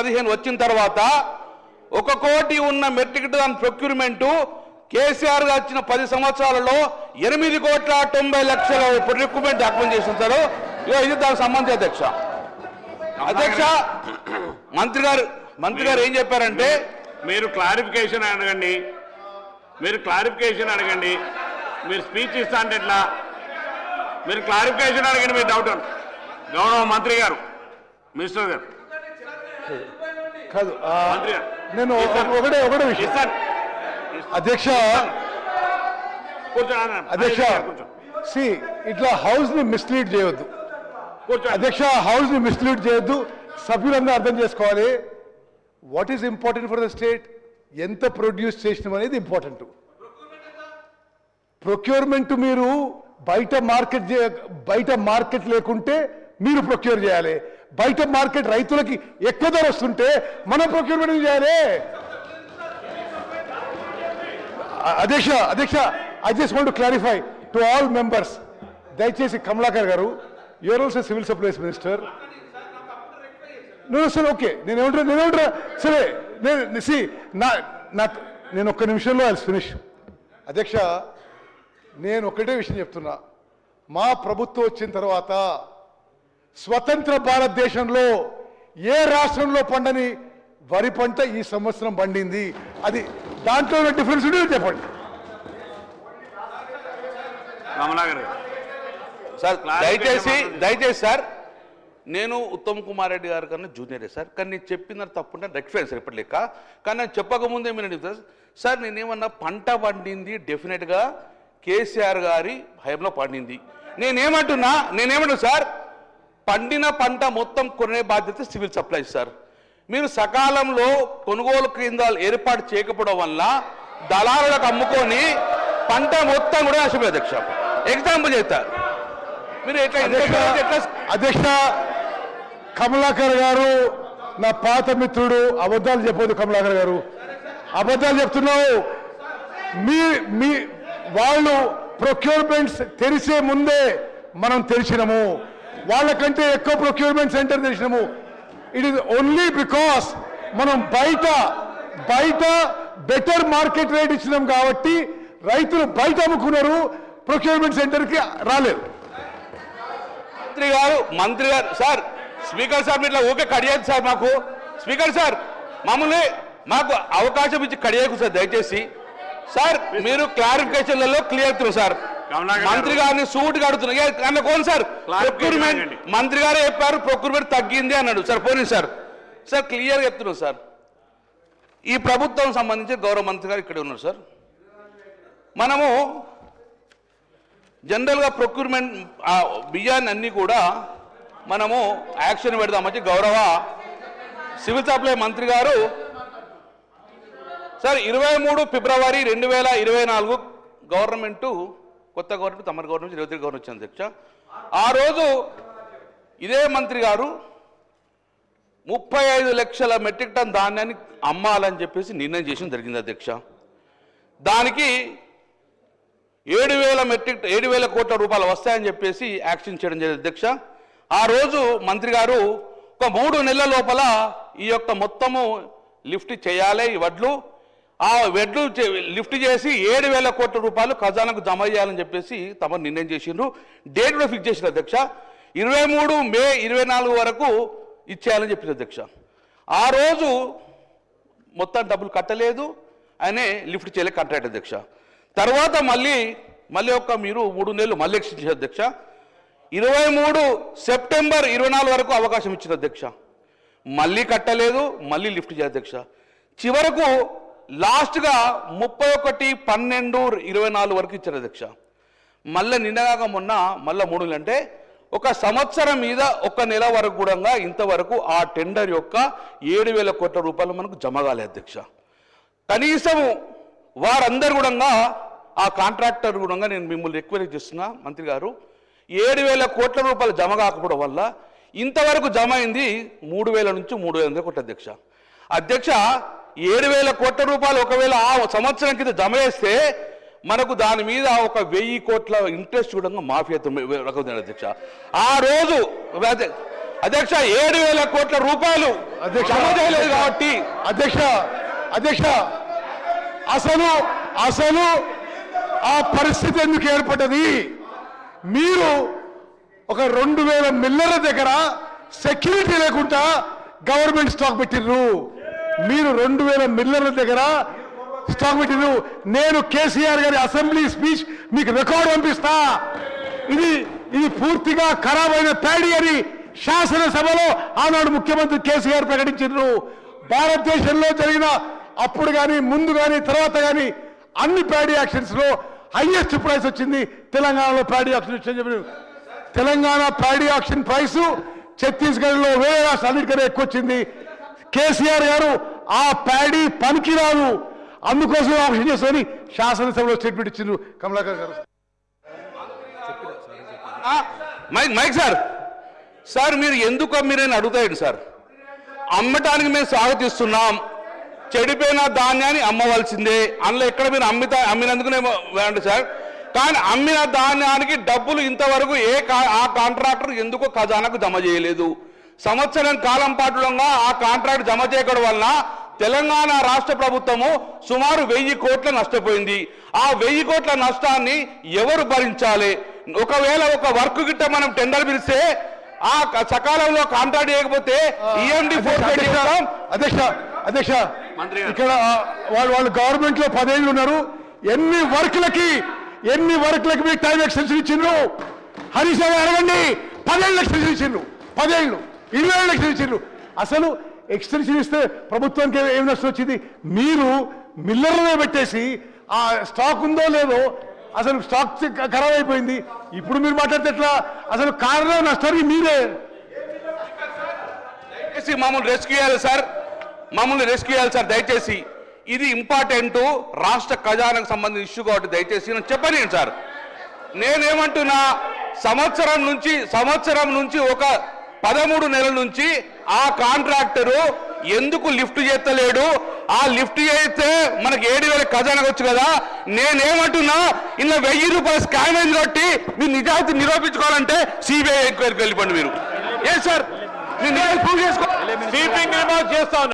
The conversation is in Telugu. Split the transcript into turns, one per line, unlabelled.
2015 వచ్చిన తర్వాత 1 కోటి ఉన్న మెట్రిక్ టన్ ప్రొక్యూర్మెంట్ కేసీఆర్ గారు వచ్చిన 10 సంవత్సరాలలో 8,90,00,000 ప్రొక్యూర్మెంట్ డాక్యుమెంట్ చేసింటారు. ఇది దానికి సంబంధించి అధ్యక్ష మంత్రి గారు ఏం చెప్పారంటే
మీరు క్లారిఫికేషన్ అడగండి, మీరు స్పీచ్ ఇస్తా అంటే ఎట్లా? మీరు క్లారిఫికేషన్ అడగండి, మీరు డౌట్ గౌరవ మంత్రి గారు, మినిస్టర్ గారు
కాదు.
మంత్రి గారు
నేను ఒకటే విషయం అధ్యక్ష సి ఇట్లా హౌస్ ని మిస్లీడ్ చేయొద్దు అధ్యక్ష, హౌస్ ని మిస్లీడ్ చేయొద్దు. సభ్యులందరూ అర్థం చేసుకోవాలి. What is important for the state? ఎంత ప్రొడ్యూస్ చేసినాం అనేది ఇంపార్టెంట్. ప్రొక్యూర్మెంట్ మీరు బయట మార్కెట్ లేకుంటే మీరు ప్రొక్యూర్ చేయాలి. బయట మార్కెట్ రైతులకి ఎక్కువ ధర వస్తుంటే మనం ప్రొక్యూర్మెంట్ చేయాలి. అధ్యక్ష I just want to clarify to all members. దయచేసి కమలాకర్ గారు, you're also civil supplies minister. Sir okay, నేనేమంటారా సరే, నేను ఒక్క నిమిషంలో ఐ ఫినిష్. అధ్యక్ష, నేను ఒకటే విషయం చెప్తున్నా. మా ప్రభుత్వం వచ్చిన తర్వాత స్వతంత్ర భారతదేశంలో ఏ రాష్ట్రంలో పండని వరి పంట ఈ సంవత్సరం పండింది. అది దాంట్లో డిఫరెన్స్ ఉంటే చెప్పండి.
సార్ దయచేసి సార్, నేను ఉత్తమ్ కుమార్ రెడ్డి గారి కన్నా జూనియరే సార్, కానీ నేను చెప్పిన తప్పుంటే రెక్టిఫై సార్ ఇప్పటి లెక్క. కానీ నేను చెప్పకముందే మీరు సార్, నేనేమన్నా పంట పండింది డెఫినెట్గా కేసీఆర్ గారి భయంలో పండింది. నేనేమంటున్నా సార్, పండిన పంట మొత్తం కొనే బాధ్యత సివిల్ సప్లైస్ సార్. మీరు సకాలంలో కొనుగోలు కేంద్రాలు ఏర్పాటు చేయకపోవడం వల్ల దళారులకు అమ్ముకొని పంట మొత్తం కూడా నష్టపోయే అధ్యక్ష. ఎగ్జాంపుల్ చెప్తారు మీరు ఎట్లా
అధ్యక్ష. కమలాకర్ గారు నా పాత మిత్రుడు, అబద్ధాలు చెప్పొద్దు కమలాకర్ గారు, అబద్ధాలు చెప్తున్నావు. మీ వాళ్ళు ప్రొక్యూర్మెంట్స్ తెరిచే ముందే మనం తెరిచినాము, వాళ్ళకంటే ఎక్కువ ప్రొక్యూర్మెంట్ సెంటర్ తెరిచినాము. ఇట్ ఈస్ ఓన్లీ బికాస్ మనం బయట బెటర్ మార్కెట్ రేట్ ఇచ్చినాం కాబట్టి రైతులు బయట అమ్ముకున్నారు, ప్రొక్యూర్మెంట్ సెంటర్కి రాలేదు.
మంత్రి గారు సార్, స్పీకర్ సార్ ఇట్లా ఓకే కడియదు సార్. మాకు స్పీకర్ సార్ మాకు అవకాశం ఇచ్చి కడియకు సార్ దయచేసి. సార్ మీరు క్లారిఫికేషన్లలో క్లియర్ అవుతున్నారు సార్. మంత్రి గారిని సూట్ కడుతున్నారు కోన్ సార్. ప్రొక్యూర్మెంట్ మంత్రి గారే చెప్పారు ప్రొక్యూర్మెంట్ తగ్గింది అన్నాడు సార్. పోనీ సార్ క్లియర్గా చెప్తున్నాం సార్. ఈ ప్రభుత్వం సంబంధించి గౌరవ మంత్రి గారు ఇక్కడే ఉన్నారు సార్. మనము జనరల్గా ప్రొక్యూర్మెంట్ బియ్యాన్ని అన్నీ కూడా మనము యాక్షన్ పెడదామని గౌరవ సివిల్ సప్లై మంత్రి గారు సార్ 23 ఫిబ్రవరి 2024 గవర్నమెంటు కొత్త గవర్నమెంట్ తమ గవర్నమెంట్ 23 గవర్నమెంట్ వచ్చింది అధ్యక్ష. ఆ రోజు ఇదే మంత్రి గారు 35 లక్షల మెట్రిక్ టన్ ధాన్యాన్ని అమ్మాలని చెప్పేసి నిర్ణయం చేసిన జరిగింది అధ్యక్ష. దానికి 7,000 కోట్ల రూపాయలు వస్తాయని చెప్పేసి యాక్షన్ చేయడం జరిగింది అధ్యక్ష. ఆ రోజు మంత్రి గారు ఒక 3 నెలల లోపల ఈ యొక్క మొత్తము లిఫ్ట్ చేయాలి. ఈ వడ్లు లిఫ్ట్ చేసి 7,000 కోట్ల రూపాయలు ఖజానాకు జమ చేయాలని చెప్పేసి తమ నిర్ణయం చేసిండ్రు. డేట్ కూడా ఫిక్స్ చేసిన అధ్యక్ష. 23 మే 24 వరకు ఇచ్చేయాలని చెప్పింది అధ్యక్ష. ఆ రోజు మొత్తం డబ్బులు కట్టలేదు, ఆయనే లిఫ్ట్ చేయలే కాంట్రాక్ట్ అధ్యక్ష. తర్వాత మళ్ళీ మీరు 3 నెలలు మళ్ళీ ఎక్స్టెండ్ చేశారు అధ్యక్ష. 23 సెప్టెంబర్ 24 వరకు అవకాశం ఇచ్చింది అధ్యక్ష. మళ్ళీ కట్టలేదు, మళ్ళీ లిఫ్ట్ చేయాలి అధ్యక్ష. చివరకు లాస్ట్గా 31/12/24 వరకు ఇచ్చారు అధ్యక్ష. మళ్ళీ నిన్నగాక మొన్న మళ్ళీ 3 నెలలు అంటే 1 సంవత్సరం మీద 1 నెల వరకు కూడా ఇంతవరకు ఆ టెండర్ యొక్క 7,000 కోట్ల రూపాయలు మనకు జమ కాలే అధ్యక్ష. కనీసం వారందరూ కూడా ఆ కాంట్రాక్టర్ కూడా నేను మిమ్మల్ని రిక్వెస్ట్ చేస్తున్నా మంత్రి గారు, 7,000 కోట్ల రూపాయలు జమ కాకపోవడం వల్ల ఇంతవరకు జమ అయింది 3,000 నుంచి 3,500 కోట్ల అధ్యక్ష. 7,000 కోట్ల రూపాయలు ఒకవేళ ఆ సంవత్సరం కింద జమ చేస్తే మనకు దాని మీద 1,000 కోట్ల ఇంట్రెస్ట్ కూడా మాఫీ అవుతుంది అధ్యక్ష. ఆ రోజు అధ్యక్ష 7,000 కోట్ల రూపాయలు
అధ్యక్ష,
జమ చేయలేదు కాబట్టి
అధ్యక్ష అసలు ఆ పరిస్థితి ఎందుకు ఏర్పడ్డది? మీరు ఒక 2,000 మిల్లర్ల దగ్గర సెక్యూరిటీ లేకుండా గవర్నమెంట్ స్టాక్ పెట్టిర్రు. మీరు 2,000 మిల్లర్ల దగ్గర స్టాక్ పెట్టిర్రు. నేను కేసీఆర్ గారి అసెంబ్లీ స్పీచ్ మీకు రికార్డు పంపిస్తా. ఇది పూర్తిగా ఖరాబైన ప్యాడీ అని శాసనసభలో ఆనాడు ముఖ్యమంత్రి కేసీఆర్ ప్రకటించారు. భారతదేశంలో జరిగిన అప్పుడు కానీ ముందు కానీ తర్వాత కానీ అన్ని ప్యాడీ యాక్షన్స్ లో హైయెస్ట్ ప్రైస్ వచ్చింది తెలంగాణలో ప్యాడీ యాక్షన్ వచ్చని చెప్పి. Telangana paddy action price Chhattisgarh లో వేరే రాష్ట్రాలన్నిటికన్నా ఎక్కువ వచ్చింది. కేసీఆర్ గారు ఆ ప్యాడీ పనికిరాదు అందుకోసం ఆప్షన్ చేసుకొని శాసనసభలో స్టేట్మెంట్ ఇచ్చిండ్రు. కమలాకర్ గారు
మైక్ సార్ మీరు ఎందుకు మీరేనా అడుగుతాయండి సార్. అమ్మటానికి మేము స్వాగతిస్తున్నాం. చెడిపోయిన ధాన్యాన్ని అమ్మవలసిందే. అందులో ఎక్కడ మీరు అమ్మినందుకునే వేయండి సార్. కానీ అమ్మిన ధాన్యానికి డబ్బులు ఇంతవరకు ఆ కాంట్రాక్టర్ ఎందుకో ఖజానాకు జమ చేయలేదు. సంవత్సరం కాలం పాటుగా ఆ కాంట్రాక్ట్ జమ చేయడం వలన తెలంగాణ రాష్ట్ర ప్రభుత్వము సుమారు 1,000 కోట్ల నష్టపోయింది. ఆ 1,000 కోట్ల నష్టాన్ని ఎవరు భరించాలి? ఒకవేళ ఒక వర్క్ గిట్ట మనం టెండర్ పిలిస్తే ఆ సకాలంలో కాంట్రాక్ట్ చేయకపోతే ఈఎండి
అధ్యక్ష ఇక్కడ వాళ్ళు గవర్నమెంట్ లో 10 ఏళ్ళు ఉన్నారు. ఎన్ని వర్క్లకి మీకు టైం ఎక్స్టెన్షన్ ఇచ్చిండ్రు? హరీష్ రావు అడగండి. 10 ఏళ్ళు ఎక్స్టెన్షన్ ఇచ్చిండ్రు. 10 ఏళ్ళు 20 ఏళ్ళు ఎక్స్టెన్షన్ ఇచ్చిండ్రు. అసలు ఎక్స్టెన్షన్ ఇస్తే ప్రభుత్వానికి ఏం నష్టం వచ్చింది? మీరు మిల్లర్లనే పెట్టేసి ఆ స్టాక్ ఉందో లేదో అసలు స్టాక్ ఖరాబ్ అయిపోయింది. ఇప్పుడు మీరు మాట్లాడితే ఎట్లా? అసలు కారణం నష్టానికి మీరే.
మమ్మల్ని రెస్క్యూ చేయాలి సార్ దయచేసి. ఇది ఇంపార్టెంట్ రాష్ట్ర ఖజానాకు సంబంధించిన ఇష్యూ కాబట్టి దయచేసి నేను చెప్పలేను సార్. నేనేమంటున్నా, సంవత్సరం నుంచి ఒక 13 నెలల నుంచి ఆ కాంట్రాక్టరు ఎందుకు లిఫ్ట్ చేస్తలేడు? ఆ లిఫ్ట్ చేస్తే మనకి 7,000 ఖజానాకు వచ్చు కదా. నేనేమంటున్నా, ఇలా 1,000 రూపాయలు స్కామ్ అయింది కాబట్టి మీరు నిజాయితీ నిరూపించుకోవాలంటే సిబిఐ ఎంక్వైరీకి వెళ్ళిపోండి. మీరు ఏ సార్ నేను ప్రూవ్ చేసుకో
స్వీపింగ్ రిమార్క్ చేస్తాను.